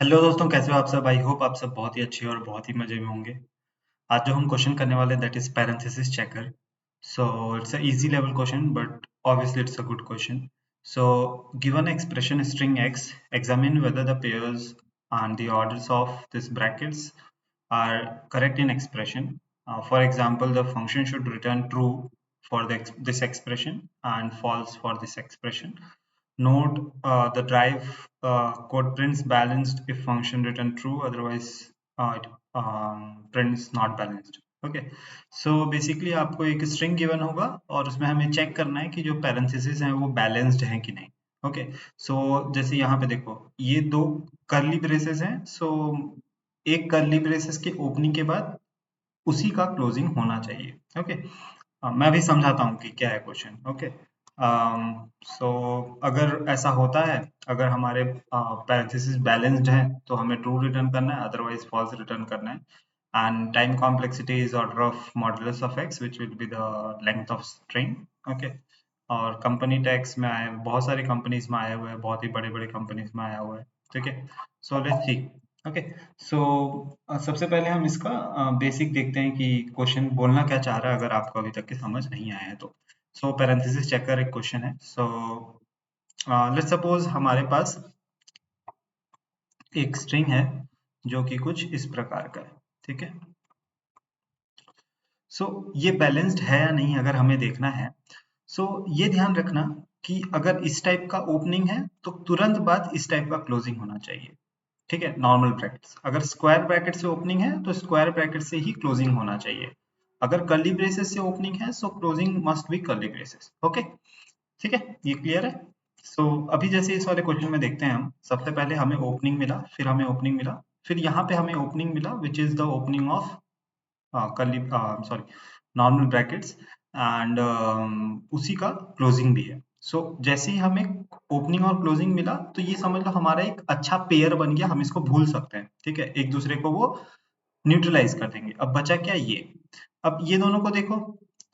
Hello दोस्तों, कैसे हो आप सब? आई होप आप सब बहुत ही अच्छे और बहुत ही मजे में होंगे। आज जो हम क्वेश्चन करने वाले that is parenthesis checker. So it's a easy level question but obviously it's a good question. So given expression string x, examine whether the pairs and the orders of these brackets are correct in expression. For example, the function should return true for this expression and false for this expression. Note the drive code prints balanced if function return true, otherwise it prints not balanced. Okay, so basically आपको एक string given होगा और उसमें हमें check करना है कि जो पैरेंथेसिस हैं वो बैलेंस्ड हैं कि नहीं. ओके, सो जैसे यहाँ पे देखो, ये दो कर्ली ब्रेसेस हैं. सो एक कर्ली ब्रेसेस के ओपनिंग के बाद उसी का क्लोजिंग होना चाहिए. ओके, मैं भी समझाता हूँ कि क्या है क्वेश्चन. ओके, सो अगर ऐसा होता है, अगर हमारे पैरेंथेसिस बैलेंस्ड है तो हमें ट्रू रिटर्न करना है, अदरवाइज फॉल्स रिटर्न करना है. And time complexity is order of modulus of x which will be the length of string. Okay, और कंपनी टैक्स में आए, बहुत सारी कंपनीज में आए हुए हैं, बहुत ही बड़े बड़े कंपनीज में आया हुआ है. ठीक है, सो लेट्स सी. ओके, सो सबसे पहले हम इसका बेसिक देखते हैं कि क्वेश्चन बोलना क्या चाह रहा है, अगर आपको अभी तक की समझ नहीं आया है तो. सो पैरेंथेसिस चेकर एक क्वेश्चन है. सो लेट्स सपोज हमारे पास एक स्ट्रिंग है जो कि कुछ इस प्रकार का है. ठीक है, सो ये बैलेंस्ड है या नहीं अगर हमें देखना है, सो ये ध्यान रखना कि अगर इस टाइप का ओपनिंग है तो तुरंत बाद इस टाइप का क्लोजिंग होना चाहिए. ठीक है, नॉर्मल ब्रैकेट्स. अगर स्क्वायर ब्रैकेट से ओपनिंग है तो स्क्वायर ब्रैकेट से ही क्लोजिंग होना चाहिए. अगर कर्ली ब्रेसेस से ओपनिंग है सो closing must be curly braces. Okay, ठीक है, ये क्लियर है. अभी जैसे इस वाले क्वेश्चन में देखते हैं, हम सबसे पहले हमें ओपनिंग मिला, फिर हमें ओपनिंग मिला, फिर यहाँ पे हमें ओपनिंग मिला which is the opening of curly sorry normal brackets and उसी का क्लोजिंग भी है. जैसे ही हमें ओपनिंग और क्लोजिंग मिला तो ये समझ लो हमारा एक अच्छा पेयर बन गया, हम इसको भूल सकते हैं. ठीक है, एक दूसरे को वो न्यूट्रलाइज कर देंगे. अब बचा क्या, ये. अब ये दोनों को देखो.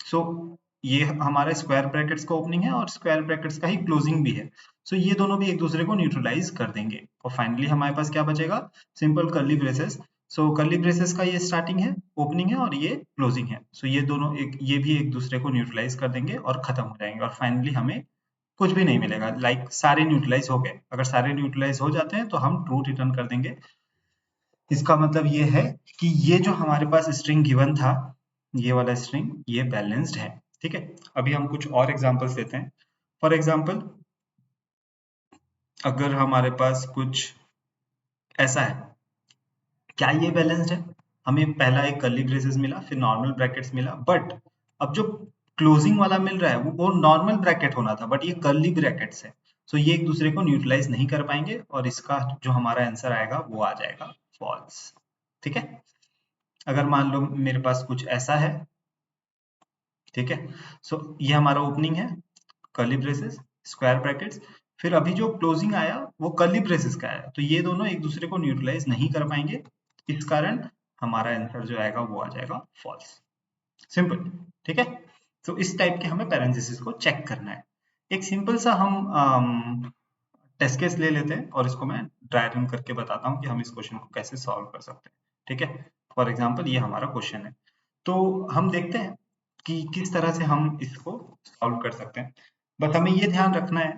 सो ये हमारा स्क्वायर ब्रैकेट्स का ओपनिंग है और स्क्वायर ब्रैकेट्स का ही क्लोजिंग भी है. ये दोनों भी एक दूसरे को न्यूट्रलाइज कर देंगे और फाइनली हमारे पास क्या बचेगा, simple curly braces. Curly braces का ये स्टार्टिंग है, ओपनिंग है और ये क्लोजिंग है. ये दोनों ये भी एक दूसरे को न्यूट्रलाइज कर देंगे और खत्म हो जाएंगे और फाइनली हमें कुछ भी नहीं मिलेगा. सारे न्यूट्रलाइज हो गए. अगर सारे न्यूट्रलाइज हो जाते हैं तो हम ट्रू रिटर्न कर देंगे. इसका मतलब ये है कि ये जो हमारे पास स्ट्रिंग गिवन था, ये वाला स्ट्रिंग, ये बैलेंस्ड है. ठीक है, अभी हम कुछ और एग्जांपल्स लेते हैं. फॉर एग्जांपल, अगर हमारे पास कुछ ऐसा है, क्या ये बैलेंस्ड है? हमें पहला एक कर्ली ब्रेसेस मिला, फिर नॉर्मल ब्रैकेट्स मिला, बट अब जो क्लोजिंग वाला मिल रहा है वो नॉर्मल ब्रैकेट होना था, बट ये कर्ली ब्रैकेट्स है. ये एक दूसरे को न्यूट्रलाइज नहीं कर पाएंगे और इसका जो हमारा आंसर आएगा वो आ जाएगा फॉल्स. ठीक है, अगर मान लो मेरे पास कुछ ऐसा है. ठीक है, ये हमारा ओपनिंग है, कर्ली ब्रेसेस, स्क्वायर ब्रैकेट्स, फिर अभी जो क्लोजिंग आया वो कर्ली ब्रेसेस का आया, तो ये दोनों एक दूसरे को न्यूट्रलाइज नहीं कर पाएंगे. इस कारण हमारा आंसर जो आएगा वो आ जाएगा फॉल्स. सिंपल. ठीक है, इस टाइप के हमें पैरेंथेसिस को चेक करना है. एक सिंपल सा हम टेस्ट केस ले लेते हैं और इसको मैं ड्राई रन करके बताता हूँ कि हम इस क्वेश्चन को कैसे सॉल्व कर सकते हैं. ठीक है, फॉर एग्जाम्पल ये हमारा क्वेश्चन है, तो हम देखते हैं कि किस तरह से हम इसको सॉल्व कर सकते हैं. बस हमें ये ध्यान रखना है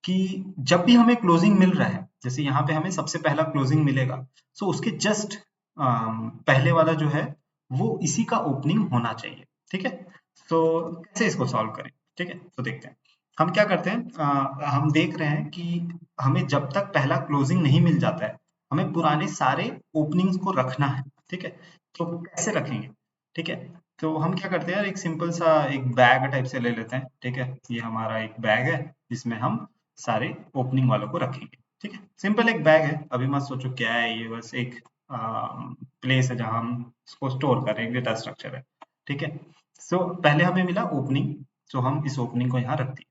कि जब भी हमें क्लोजिंग मिल रहा है, जैसे यहाँ पे हमें सबसे पहला क्लोजिंग मिलेगा, उसके जस्ट पहले वाला जो है वो इसी का ओपनिंग होना चाहिए. ठीक है, कैसे इसको सॉल्व करें. ठीक है, तो देखते हैं. हम क्या करते हैं, हम देख रहे हैं कि हमें जब तक पहला क्लोजिंग नहीं मिल जाता है, हमें पुराने सारे ओपनिंग्स को रखना है. ठीक है, तो कैसे रखेंगे. ठीक है, तो हम क्या करते हैं यार, एक सिंपल सा एक बैग टाइप से ले लेते हैं. ठीक है, ये हमारा एक बैग है जिसमें हम सारे ओपनिंग वालों को रखेंगे. ठीक है, सिंपल एक बैग है, अभी मत सोचो क्या है ये, बस एक प्लेस है जहां हम इसको स्टोर कर रहे हैं, डेटा स्ट्रक्चर है. ठीक है, पहले हमें मिला ओपनिंग, हम इस ओपनिंग को यहाँ रख दिए.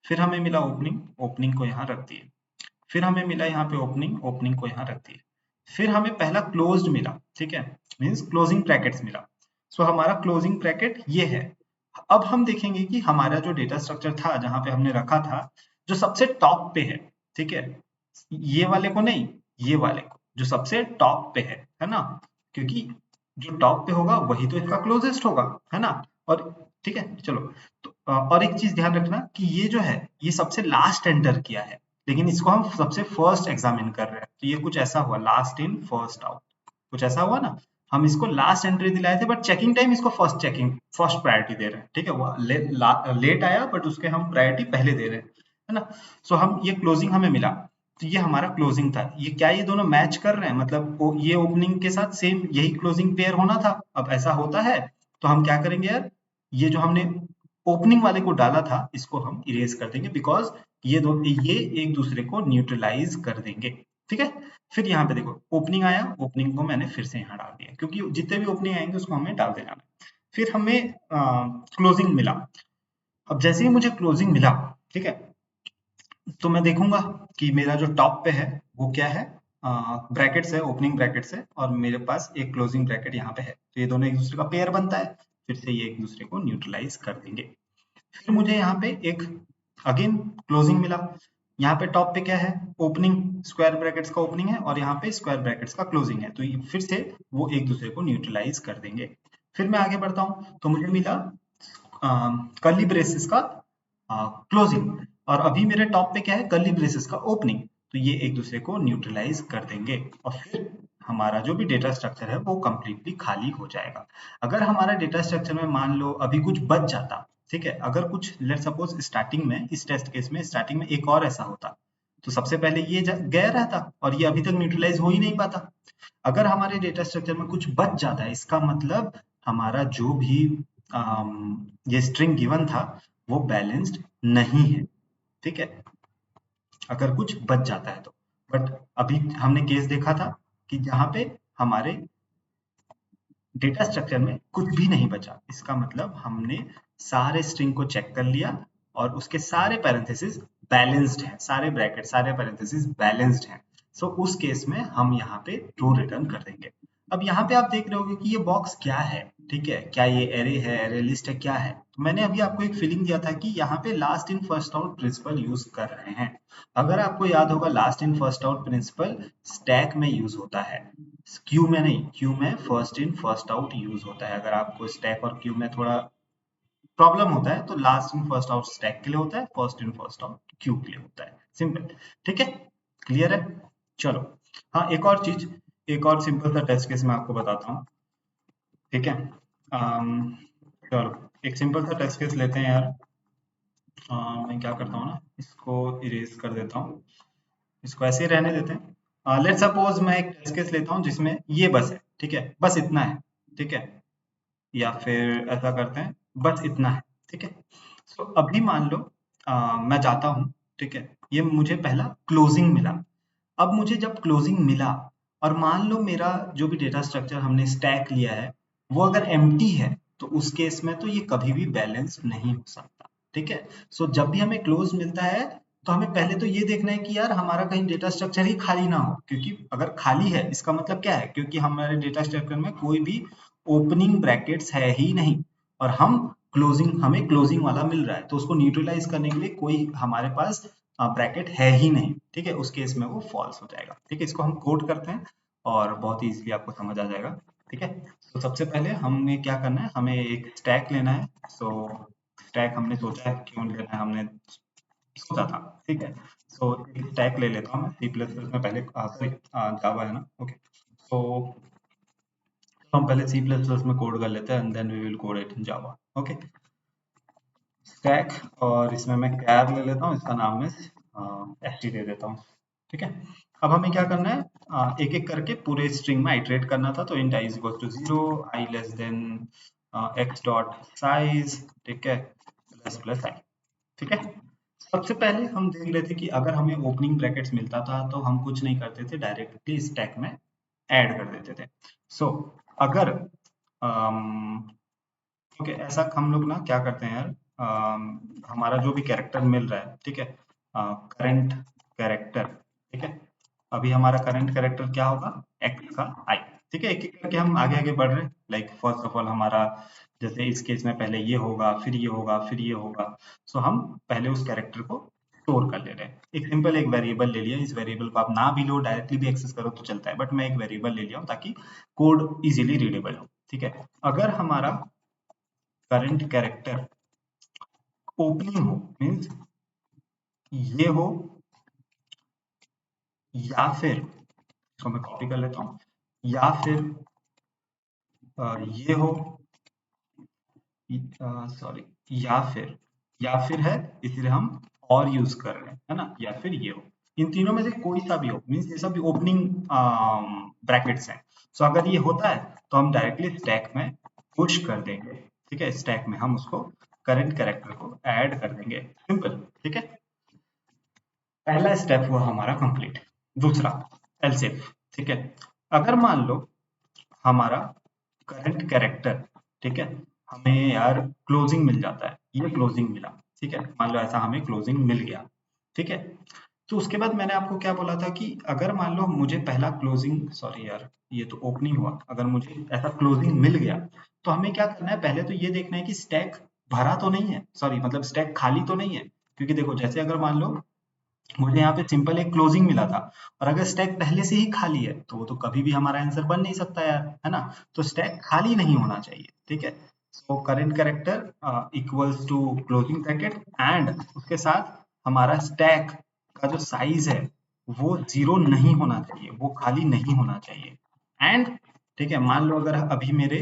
फिर हमें मिला ओपनिंग, ओपनिंग को यहाँ रख दिए. फिर हमें मिला यहाँ पे ओपनिंग, ओपनिंग को यहाँ रख दिए. फिर हमें पहला क्लोज्ड मिला. ठीक है, मीन्स क्लोजिंग ब्रैकेट्स मिला. हमारा क्लोजिंग ब्रैकेट ये है. अब हम देखेंगे कि हमारा जो डेटा स्ट्रक्चर था जहां पे हमने रखा था, जो सबसे टॉप पे है. ठीक है, ये वाले को नहीं, ये वाले को. जो सबसे टॉप पे है ना, क्योंकि जो टॉप पे होगा वही तो इसका क्लोजेस्ट होगा, है ना। और ठीक है, चलो। तो और एक चीज ध्यान रखना कि ये जो है ये सबसे लास्ट एंटर किया है, लेकिन इसको हम सबसे फर्स्ट एग्जामिन कर रहे हैं, तो ये कुछ ऐसा हुआ, लास्ट इन फर्स्ट आउट, कुछ ऐसा हुआ ना। हम इसको लास्ट एंट्री दिलाए थे, बट चेकिंग टाइम इसको फर्स्ट प्रायोरिटी दे रहे हैं, ठीक है। वो लेट आया बट उसके हम प्रायोरिटी पहले दे रहे हैं, है ना। सो हम ये क्लोजिंग हमें मिला, तो ये हमारा क्लोजिंग था। ये क्या ये दोनों मैच कर रहे हैं, मतलब ये ओपनिंग के साथ सेम यही क्लोजिंग पेयर होना था। अब ऐसा होता है तो हम क्या करेंगे यार, ये जो हमने ओपनिंग वाले को डाला था इसको हम इरेज कर देंगे, बिकॉज ये एक दूसरे को न्यूट्रलाइज कर देंगे, ठीक है। फिर यहाँ पे देखो ओपनिंग आया, ओपनिंग को मैंने फिर से यहाँ डाल दिया, क्योंकि जितने भी ओपनिंग आएंगे उसको हमें डाल देना है। फिर हमें क्लोजिंग मिला। अब जैसे ही मुझे क्लोजिंग मिला, ठीक है, तो मैं देखूंगा कि मेरा जो टॉप पे है वो क्या है, ब्रैकेट्स है, ओपनिंग ब्रैकेट्स है, और मेरे पास एक क्लोजिंग ब्रैकेट यहाँ पे है, तो ये दोनों एक दूसरे का पेयर बनता है, फिर से ये एक दूसरे को न्यूट्रलाइज कर देंगे। फिर मुझे यहाँ पे एक अगेन क्लोजिंग मिला। यहाँ पे टॉप पे क्या है, ओपनिंग, स्क्वायर ब्रैकेट्स का ओपनिंग है, और यहाँ पे स्क्वायर ब्रैकेट्स का क्लोजिंग है, तो ये फिर से वो एक दूसरे को न्यूट्रलाइज कर देंगे। फिर मैं आगे बढ़ता हूँ, तो मुझे मिला कर्ली ब्रेसेस का क्लोजिंग, और अभी मेरे टॉप पे क्या है, कर्ली ब्रेसेस का ओपनिंग, तो ये एक दूसरे को न्यूट्रलाइज कर देंगे, और फिर हमारा जो भी डेटा स्ट्रक्चर है वो कंप्लीटली खाली हो जाएगा। अगर हमारा डेटा स्ट्रक्चर में मान लो अभी कुछ बच जाता, ठीक है, अगर कुछ लेट सपोज स्टार्टिंग में, इस टेस्ट केस में स्टार्टिंग में एक और ऐसा होता, तो सबसे पहले ये गया रहता और ये अभी तक न्यूट्रलाइज हो ही नहीं पाता। अगर हमारे डेटा स्ट्रक्चर में कुछ बच जाता है, इसका मतलब हमारा जो भी ये स्ट्रिंग गिवन था वो बैलेंस्ड नहीं है, ठीक है, अगर कुछ बच जाता है तो। बट अभी हमने केस देखा था कि जहां पे हमारे डेटा स्ट्रक्चर में कुछ भी नहीं बचा, इसका मतलब हमने सारे स्ट्रिंग को चेक कर लिया और उसके सारे पैरेंथेसिस बैलेंस्ड हैं, सारे ब्रैकेट सारे पैरेंथेसिस बैलेंस्ड हैं। सो उस केस में हम यहाँ पे ट्रू रिटर्न कर देंगे। अब यहाँ पे आप देख रहे होगे कि ये बॉक्स क्या है, ठीक है, क्या ये एरे है, एरे लिस्ट है, क्या है। तो मैंने अभी आपको एक फीलिंग दिया था कि यहाँ पे last in first out principle use कर रहे हैं। अगर आपको याद होगा, last in first out principle stack में यूज होता है, क्यू में नहीं, क्यू में first in first out use होता है। अगर आपको स्टैक और क्यू में थोड़ा प्रॉब्लम होता है तो last in first out stack के लिए होता है, first in first out Q के लिए होता है, सिंपल, ठीक है, क्लियर है। चलो, हाँ, एक और चीज, एक और सिंपल सा टेस्ट केस मैं आपको बताता हूँ, ठीक है। चलो एक सिंपल सा टेस्ट केस लेते हैं यार। मैं क्या करता हूँ ना, इसको इरेज कर देता हूँ, इसको ऐसे ही रहने देते हैं। लेट सपोज मैं एक टेस्ट केस लेता हूँ जिसमें ये बस है, ठीक है, बस इतना है, ठीक है, या फिर ऐसा करते हैं बस इतना है, ठीक है। सो अभी मान लो मैं जाता हूँ, ठीक है, ये मुझे पहला क्लोजिंग मिला। अब मुझे जब क्लोजिंग मिला और मान लो मेरा जो भी डेटा स्ट्रक्चर हमने स्टैक लिया है वो अगर एम्प्टी है, तो उस केस में तो ये कभी भी बैलेंस नहीं हो सकता, ठीक है। सो जब भी हमें क्लोज मिलता है तो हमें पहले तो ये देखना है कि यार हमारा कहीं डेटा स्ट्रक्चर ही खाली ना हो, क्योंकि अगर खाली है इसका मतलब क्या है, क्योंकि हमारे डेटा स्ट्रक्चर में कोई भी ओपनिंग ब्रैकेट्स है ही नहीं, और हमें क्लोजिंग वाला मिल रहा है, तो उसको न्यूट्रलाइज करने के लिए कोई हमारे पास ब्रैकेट है ही नहीं, ठीक है, उस केस में वो फॉल्स हो जाएगा, ठीक है। इसको हम कोड करते हैं और बहुत ही इजीली आपको समझ आ जाएगा, ठीक है। तो सबसे पहले हमें क्या करना है, हमें एक स्टैक लेना है। सो स्टैक हमने सोचा है क्यों लेना है, हमने सोचा था, ठीक है। सो एक स्टैक ले लेता हूँ मैं, सी प्लस प्लस में पहले, सॉरी, जावा है ना, ओके। तो हम पहले सी प्लस प्लस में कोड कर लेते हैं and then we will code it in Java, okay. Stack, और इसमें मैं कैर ले लेता हूँ, इसका नाम मैं st दे देता हूँ, ठीक है। अब हमें क्या करना है, एक एक करके पूरे स्ट्रिंग में आइटरेट करना था, तो int i is equal to 0, i less than x dot size, ठीक है, प्लस प्लस आई, ठीक है। सबसे पहले हम देख लेते कि अगर हमें ओपनिंग ब्रैकेट्स मिलता था तो हम कुछ नहीं करते थे, डायरेक्टली स्टैक में ऐड कर देते थे। सो अगर ओके, ऐसा हम लोग ना क्या करते हैं यार, हमारा जो भी कैरेक्टर मिल रहा है, ठीक है, करंट कैरेक्टर, ठीक है, अभी हमारा करंट कैरेक्टर क्या होगा, एक्स का आई, ठीक है। एक एक करके हम आगे आगे बढ़ रहे हैं, लाइक फर्स्ट ऑफ ऑल हमारा, जैसे इस केस में पहले ये होगा, फिर ये होगा, फिर ये होगा। सो हम पहले उस कैरेक्टर को स्टोर कर ले रहे हैं, एक सिंपल एक वेरिएबल ले लिया, इस वेरिएबल को आप ना भी लो, डायरेक्टली भी एक्सेस करो तो चलता है, बट मैं एक वेरिएबल ले लिया हूँ ताकि कोड इजीली रीडेबल हो। ठीक है, अगर हमारा करंट कैरेक्टर ओपनिंग हो, मीन्स ये हो, या फिर इसको मैं कॉपी कर लेता हूँ, या फिर ये हो, सॉरी, या फिर है, इसलिए हम और यूज कर रहे हैं, है ना, या फिर ये हो, इन तीनों में से कोई सा भी हो, मीन्स ये सब ओपनिंग ब्रैकेट्स हैं। सो अगर ये होता है तो हम डायरेक्टली स्टैक में पुश कर देंगे। ठीक है, स्टैक में हम उसको करंट कैरेक्टर को ऐड कर देंगे, सिंपल। ठीक है, पहला स्टेप हुआ हमारा कंप्लीट। दूसरा, एलसिफ। ठीक है, अगर मान लो हमारा करंट कैरेक्टर, ठीक है, हमें यार क्लोजिंग मिल जाता है, ये क्लोजिंग मिला, ठीक है, मान लो ऐसा हमें क्लोजिंग मिल गया। ठीक है, तो उसके बाद मैंने आपको क्या बोला था कि अगर मान लो मुझे पहला क्लोजिंग, सॉरी यार, ये तो ओपनिंग हुआ, अगर मुझे ऐसा क्लोजिंग मिल गया तो हमें क्या करना है, पहले तो ये देखना है कि स्टैक भरा तो नहीं है, सॉरी मतलब स्टैक खाली तो नहीं है। क्योंकि देखो, जैसे अगर मान लो मुझे यहाँ पे सिंपल एक क्लोजिंग मिला था, और अगर स्टैक पहले से ही खाली है तो वो तो कभी भी हमारा आंसर बन नहीं सकता यार, है ना। तो स्टैक खाली नहीं होना चाहिए। ठीक है, so current character equals to closing bracket, and उसके साथ हमारा स्टैक का जो साइज है वो 0 नहीं होना चाहिए, वो खाली नहीं होना चाहिए। एंड ठीक है, मान लो अगर अभी मेरे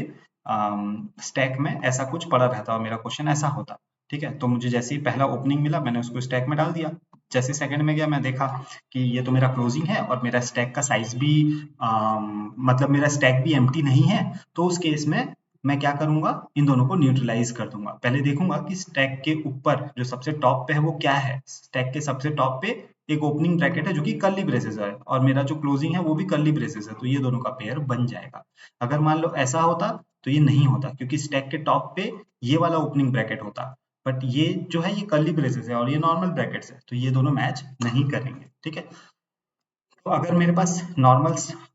स्टैक में ऐसा कुछ पड़ा रहता और मेरा क्वेश्चन ऐसा होता, ठीक है, तो मुझे जैसे ही पहला ओपनिंग मिला मैंने उसको स्टैक में डाल दिया। जैसे सेकंड में गया, मैं देखा कि ये तो मेरा क्लोजिंग है और मेरा स्टैक का साइज भी मतलब मेरा स्टैक भी एम्प्टी नहीं है, तो उस केस में मैं क्या करूंगा, इन दोनों को न्यूट्रलाइज कर दूंगा। पहले देखूंगा कि स्टैक के ऊपर जो सबसे टॉप पे है वो क्या है। स्टैक के सबसे टॉप पे एक ओपनिंग ब्रैकेट है जो कि कर्ली ब्रेसेस है, और मेरा जो क्लोजिंग है वो भी कर्ली ब्रेसेस है, तो ये दोनों का पेयर बन जाएगा। अगर मान लो ऐसा होता तो ये नहीं होता, क्योंकि स्टैक के टॉप पे ये वाला ओपनिंग ब्रैकेट होता, बट ये जो है ये कर्ली ब्रेसेस है और ये नॉर्मल ब्रैकेट्स है, तो ये दोनों मैच नहीं करेंगे। ठीक है, तो अगर मेरे पास नॉर्मल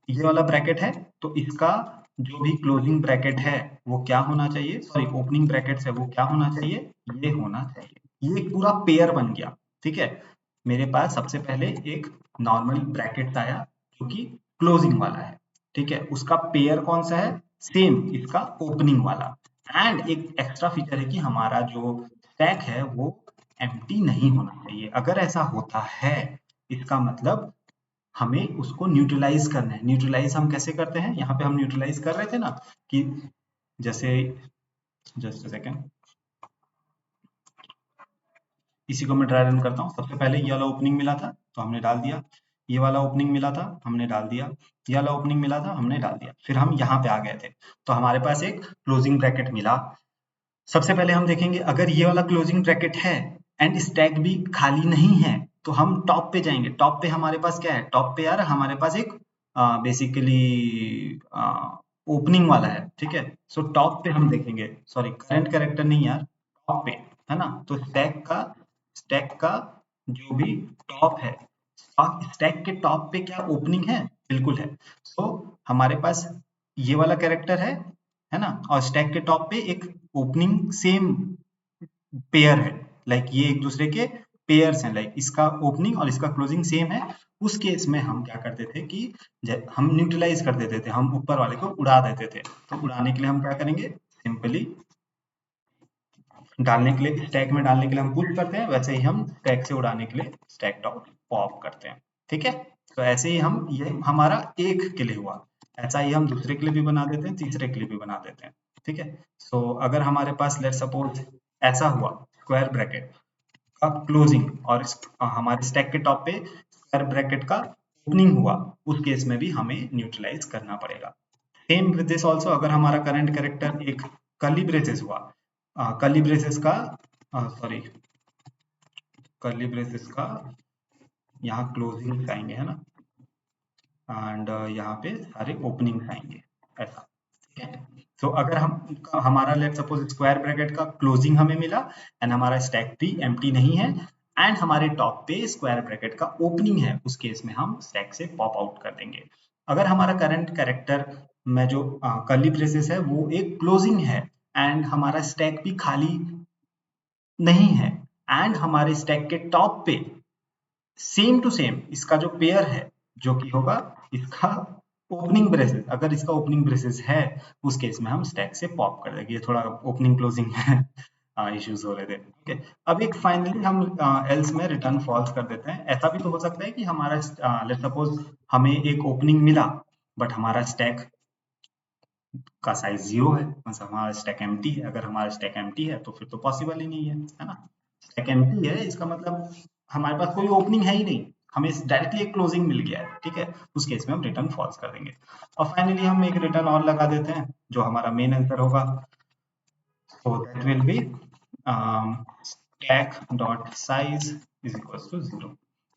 ये वाला ब्रैकेट है तो इसका जो भी क्लोजिंग ब्रैकेट है वो क्या होना चाहिए, सॉरी ओपनिंग ब्रैकेट है वो क्या होना चाहिए, ये होना चाहिए। ये एक पूरा पेयर बन गया। ठीक है, मेरे पास सबसे पहले एक नॉर्मल ब्रैकेट आया जो कि क्लोजिंग वाला है। ठीक है, उसका पेयर कौन सा है, सेम इसका ओपनिंग वाला। एंड एक एक्स्ट्रा फीचर है कि हमारा जो स्टैक है वो एम्प्टी नहीं होना चाहिए। अगर ऐसा होता है इसका मतलब हमें उसको न्यूट्रलाइज करना है। न्यूट्रलाइज हम कैसे करते हैं, यहाँ पे हम न्यूट्रलाइज कर रहे थे ना कि जैसे, जस्ट सेकेंड, इसी को मैं ट्राई रन करता हूँ। सबसे पहले ये वाला ओपनिंग मिला था तो हमने डाल दिया, ये वाला ओपनिंग मिला था हमने डाल दिया, ये वाला ओपनिंग मिला था हमने डाल दिया, फिर हम यहाँ पे आ गए थे तो हमारे पास एक क्लोजिंग ब्रैकेट मिला। सबसे पहले हम देखेंगे अगर ये वाला क्लोजिंग ब्रैकेट है एंड स्टैक भी खाली नहीं है तो हम टॉप पे जाएंगे। टॉप पे हमारे पास क्या है, टॉप पे यार हमारे पास एक बेसिकली ओपनिंग वाला है। ठीक है, सो टॉप पे हम देखेंगे, सॉरी करंट कैरेक्टर नहीं यार, टॉप पे, है ना। तो स्टैक का जो भी टॉप है, स्टैक के टॉप पे क्या ओपनिंग है, बिल्कुल है। सो हमारे पास ये वाला कैरेक्टर है ना, और स्टैक के टॉप पे एक ओपनिंग सेम पेयर है, लाइक ये एक दूसरे के पेयर्स हैं, लाइक इसका ओपनिंग और इसका क्लोजिंग सेम है। उस केस में हम क्या करते थे कि हम न्यूट्रलाइज कर देते थे, हम ऊपर वाले को उड़ा देते थे। तो उड़ाने के लिए हम क्या करेंगे, सिंपली डालने के लिए स्टैक में डालने के लिए हम पुश करते हैं, वैसे ही हम स्टैक से उड़ाने के लिए स्टैक डॉट पॉप करते हैं। ठीक है, तो ऐसे ही हम, ये हमारा एक के लिए हुआ, ऐसा ही हम दूसरे के लिए भी बना देते हैं, तीसरे के लिए भी बना देते हैं। ठीक है, सो अगर हमारे पास लेट सपोज ऐसा हुआ, स्क्वायर ब्रैकेट का क्लोजिंग और हमारे स्टैक के टॉप पे स्क्वायर ब्रैकेट का ओपनिंग हुआ, उस केस में भी हमें न्यूट्रलाइज करना पड़ेगा। सेम विद दिस ऑल्सो, अगर हमारा करंट कैरेक्टर एक कर्ली ब्रेसेस हुआ, कर्ली ब्रेसेस का, सॉरी कर्ली ब्रेसेस का यहाँ क्लोजिंग आएंगे, है ना, एंड यहाँ पे सारे ओपनिंग्स आएंगे, ऐसा। ठीक है, तो अगर हम हमारा लेट सपोज स्क्वायर ब्रैकेट का क्लोजिंग हमें मिला एंड हमारा स्टैक भी एम्प्टी नहीं है एंड हमारे टॉप पे स्क्वायर ब्रैकेट का ओपनिंग है, उस केस में हम स्टैक से पॉप आउट कर देंगे। अगर हमारा करंट कैरेक्टर में जो कर्ली ब्रेसेस है वो एक क्लोजिंग है एंड हमारा स्टैक भी खाली नहीं है एंड हमारे स्टैक के टॉप पे सेम टू सेम इसका जो पेयर है जो कि होगा इसका ओपनिंग ब्रेसेस, अगर इसका ओपनिंग ब्रेसेस है उस केस में हम स्टैक से पॉप कर देंगे। ये थोड़ा ओपनिंग क्लोजिंग में इश्यूज हो रहे थे। ओके, अब एक फाइनली हम एल्स में रिटर्न फॉल्स कर देते हैं। ऐसा भी तो हो सकता है कि हमारा लेट्स सपोज हमें एक ओपनिंग मिला बट हमारा स्टैक का साइज 0 है, मतलब हमारा स्टैक एम्प्टी है। अगर हमारा स्टैक एम्प्टी है तो फिर तो पॉसिबल ही नहीं है ना। स्टैक एम्प्टी है इसका मतलब हमारे पास कोई ओपनिंग है ही नहीं, हमें डायरेक्टली एक क्लोजिंग मिल गया है, ठीक है। उस केस में हम रिटर्न फॉल्स कर देंगे। और फाइनली हम एक रिटर्न और लगा देते हैं जो हमारा मेन आंसर होगा। So that will be stack dot size is equals to 0।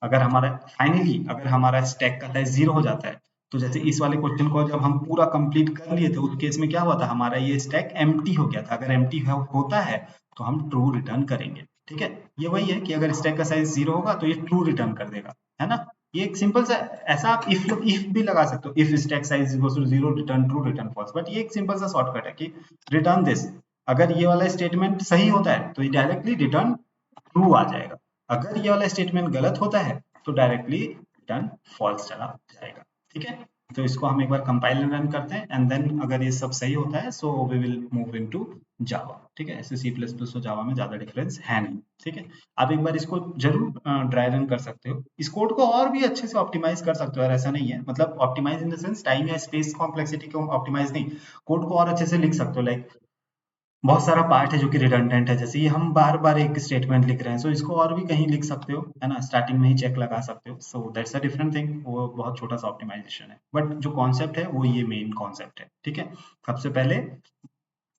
अगर हमारा फाइनली अगर हमारा स्टैक का साइज 0 हो जाता है, तो जैसे इस वाले क्वेश्चन को जब हम पूरा कंप्लीट कर लिए थे उस केस में क्या हुआ था, हमारा ये स्टैक एम्प्टी हो गया था। अगर एम्प्टी होता है तो हम ट्रू रिटर्न करेंगे, ठीक है। ये वही है कि अगर स्टैक का साइज 0 होगा तो ये ट्रू रिटर्न कर देगा, है ना। ये एक सिंपल सा, ऐसा आप इफ भी लगा सकते हो, if stack size equals to 0 return true return false. But ये एक सिंपल सा शॉर्टकट है कि रिटर्न दिस। अगर ये वाला स्टेटमेंट सही होता है तो ये डायरेक्टली रिटर्न ट्रू आ जाएगा। अगर ये वाला स्टेटमेंट गलत होता है तो डायरेक्टली रिटर्न फॉल्स चला जाएगा, ठीक है। तो इसको हम एक बार कंपाइल एंड रन करते हैं एंड देन अगर ये सब सही होता है so we will move into Java, ठीक है। ऐसे सी प्लस प्लस और जावा में ज्यादा डिफरेंस है नहीं, ठीक है। आप एक बार इसको जरूर ड्राई रन कर सकते हो। इस कोड को और भी अच्छे से ऑप्टिमाइज कर सकते हो यार, ऐसा नहीं है, मतलब optimise in the sense time या स्पेस कॉम्प्लेक्सिटी को ऑप्टिमाइज नहीं, कोड को और अच्छे से लिख सकते हो। लाइक बहुत सारा पार्ट है जो कि रिडंडेंट है, जैसे ये हम बार बार एक स्टेटमेंट लिख रहे हैं, सो इसको और भी कहीं लिख सकते हो, है ना। स्टार्टिंग में ही चेक लगा सकते हो, so that's a different thing. वो बहुत छोटा सा ऑप्टिमाइजेशन है, बट जो कॉन्सेप्ट है वो ये मेन कॉन्सेप्ट है, ठीक है। सबसे पहले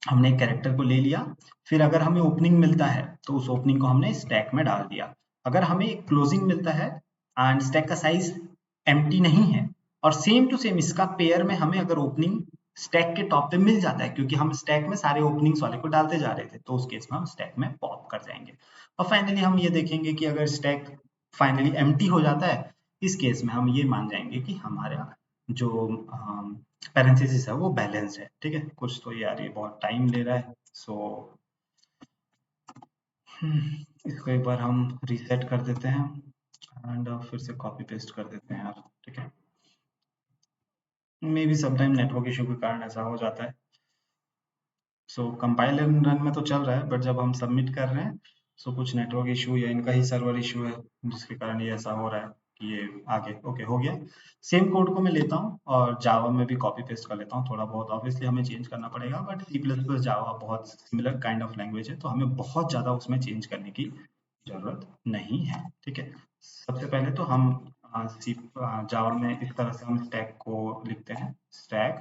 हमने एक कैरेक्टर को ले लिया, फिर अगर हमें ओपनिंग मिलता है तो उस ओपनिंग को हमने स्टैक में डाल दिया। अगर हमें एक क्लोजिंग मिलता है एंड स्टैक का साइज एम्प्टी नहीं है, और सेम टू सेम इसका पेयर में हमें अगर ओपनिंग स्टैक के टॉप पे मिल जाता है, क्योंकि हम स्टैक में सारे ओपनिंग्स वाले को डालते जा रहे थे, तो उस केस में हम स्टैक में पॉप कर जाएंगे। और फाइनली हम ये देखेंगे कि अगर स्टैक फाइनली एम्प्टी हो जाता है, इस केस में हम ये मान जाएंगे कि हमारा जो पैरेंथेसिस है वो बैलेंस्ड है, ठीक है। कुछ तो यार ये बहुत टाइम ले रहा है, सो इसको एक बार हम रीसेट कर देते हैं एंड फिर से कॉपी पेस्ट कर देते हैं यार, ठीक है। May be sometime network issue के कारण ऐसा हो जाता है। सो कंपाइल एंड रन में तो चल रहा है, बट जब हम सबमिट कर रहे हैं सो कुछ नेटवर्क इशू या इनका ही सर्वर इशू है जिसके कारण ये ऐसा हो रहा है कि ये आगे ओके हो गया। सेम कोड को मैं लेता हूँ और जावा में भी कॉपी पेस्ट कर लेता हूँ। थोड़ा बहुत ऑब्वियसली हमें चेंज करना पड़ेगा, but C plus plus Java बहुत सिमिलर काइंड ऑफ लैंग्वेज है, तो हमें बहुत ज़्यादा उसमें चेंज करने की ज़रूरत नहीं है, ठीक है। सबसे पहले तो हम सी जावा में इस तरह से हम स्टैक को लिखते हैं, स्टैक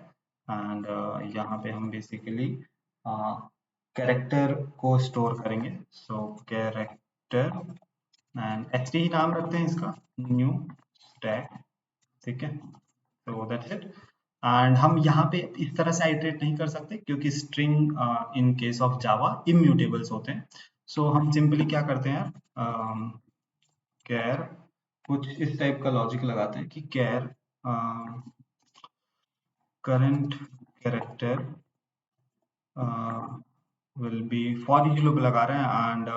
एंड यहाँ पे हम बेसिकली कैरेक्टर को स्टोर करेंगे। सो कैरेक्टर एंड एच ही नाम रखते हैं इसका, न्यू स्टैक, ठीक है। तो दैट्स इट। एंड हम यहाँ पे इस तरह से आइटरेट नहीं कर सकते क्योंकि string in case of Java immutables होते हैं। सो हम सिंपली क्या करते हैं, कैर कुछ इस टाइप का लॉजिक लगाते हैं कि कैर current character will be for each loop लगा रहे हैं and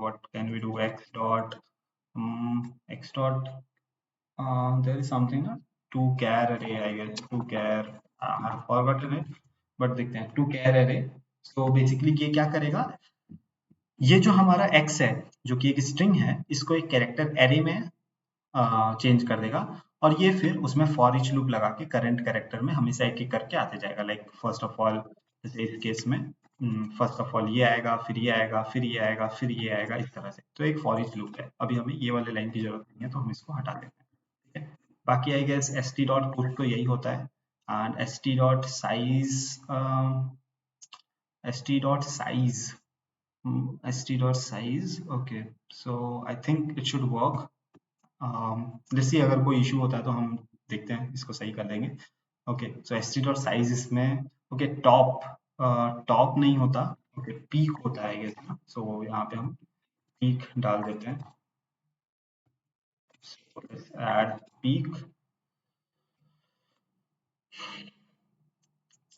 what can we do, x dot x dot there is something ना to char array I guess, to char I have forgotten it, but देखते हैं to char array। so basically ये क्या करेगा, ये जो हमारा x है जो कि एक स्ट्रिंग है, इसको एक कैरेक्टर एरे में चेंज कर देगा, और ये फिर उसमें फॉर ईच लूप लगा के करंट कैरेक्टर में हमेशा एक एक करके आते जाएगा। लाइक फर्स्ट ऑफ ऑल जैसे इस केस में फर्स्ट ऑफ ऑल ये आएगा, फिर ये आएगा, फिर ये आएगा, फिर ये आएगा, इस तरह से। तो एक फॉर ईच लूप है। अभी हमें ये वाले लाइन की जरूरत नहीं है तो हम इसको हटा देते हैं, ठीक है। बाकी I guess S T dot put तो यही होता है and S T dot size, S T dot size, S T dot size, okay. So I think it should work. Let's see अगर कोई इशू होता है तो हम देखते हैं, इसको सही कर देंगे। ओके, सो एस टी डॉट साइज इसमें ओके टॉप टॉप नहीं होता, ओके पीक होता है गेस ना। सो यहाँ पे हम पीक डाल देते हैं, ऐड पीक।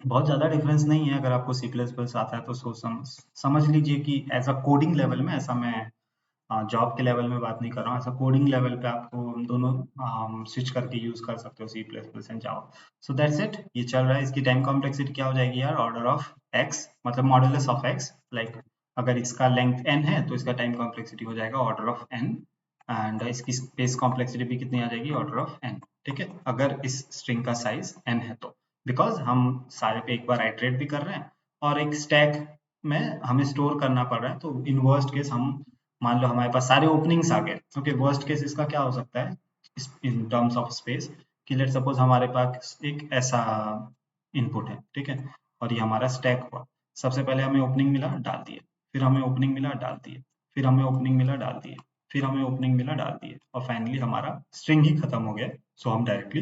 बहुत ज़्यादा डिफरेंस नहीं है, अगर आपको सी प्लस प्लस आता है तो समझ लीजिए कि एज अ कोडिंग लेवल में ऐसा मैं जॉब के लेवल में बात नहीं कर रहा हूँ, ऐसा कोडिंग लेवल पे आपको दोनों स्विच करके यूज कर सकते हो, C plus plus and Java. So that's it, ये चल रहा है। इसकी टाइम कॉम्प्लेक्सिटी क्या हो जाएगी यार, ऑर्डर ऑफ एक्स, मतलब मॉडुलस ऑफ एक्स। लाइक अगर इसका लेंथ n है तो इसका टाइम कॉम्प्लेक्सिटी हो जाएगा ऑर्डर ऑफ n, एंड इसकी स्पेस कॉम्प्लेक्सिटी भी कितनी आ जाएगी, ऑर्डर ऑफ n। ठीक है, अगर इस स्ट्रिंग का साइज n है तो, बिकॉज हम सारे पे एक बार आइटरेट भी कर रहे हैं और एक स्टैक में हमें स्टोर करना पड़ रहा है, तो इन वर्स्ट केस हम, मान लो हमारे पास सारे ओपनिंग्स आ गए, ओके, वर्स्ट केस इसका क्या हो सकता है इन टर्म्स ऑफ स्पेस, कि लेट सपोज हमारे पास एक ऐसा इनपुट है, ठीक है, और ये हमारा स्टैक हुआ। सबसे पहले हमें ओपनिंग मिला, डाल दिए, फिर हमें ओपनिंग मिला, डाल दिए, फिर हमें ओपनिंग मिला, डाल दिए, फिर हमें ओपनिंग मिला, डाल दिए, और फाइनली हमारा स्ट्रिंग ही खत्म हो गया। सो हम डायरेक्टली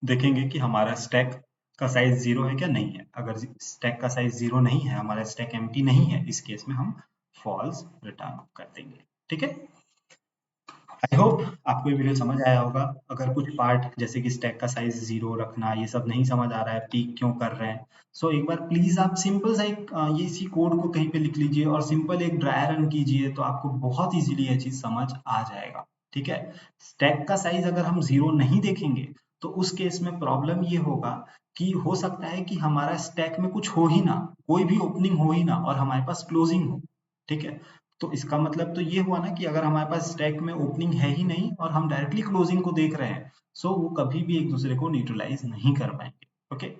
देखेंगे कि हमारा स्टैक का साइज 0 है क्या, नहीं है। अगर स्टैक का साइज 0 नहीं है, हमारा स्टैक एम्प्टी नहीं है, इस केस में हम फॉल्स रिटर्न कर देंगे। ठीक है, आई होप आपको ये वीडियो समझ आया होगा। अगर कुछ पार्ट जैसे कि स्टैक का साइज 0 रखना, ये सब नहीं समझ आ रहा है, पीक क्यों कर रहे हैं, सो एक बार प्लीज आप सिंपल सा एक ये इसी कोड को कहीं पे लिख लीजिए और सिंपल एक ड्राई रन कीजिए, तो आपको बहुत इजीली ये चीज समझ आ जाएगा। ठीक है, स्टैक का साइज अगर हम 0 नहीं देखेंगे तो उस केस में प्रॉब्लम ये होगा कि हो सकता है कि हमारा स्टैक में कुछ हो ही ना, कोई भी ओपनिंग हो ही ना, और हमारे पास क्लोजिंग हो। ठीक है, तो इसका मतलब तो ये हुआ ना कि अगर हमारे पास स्टैक में ओपनिंग है ही नहीं और हम डायरेक्टली क्लोजिंग को देख रहे हैं, सो वो कभी भी एक दूसरे को न्यूट्रलाइज नहीं कर पाएंगे। ओके,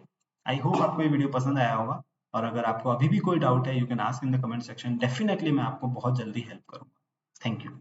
आई होप आपको ये वीडियो पसंद आया होगा, और अगर आपको अभी भी कोई डाउट है, you can ask in the comment section, definitely मैं आपको बहुत जल्दी हेल्प करूंगा। Thank you.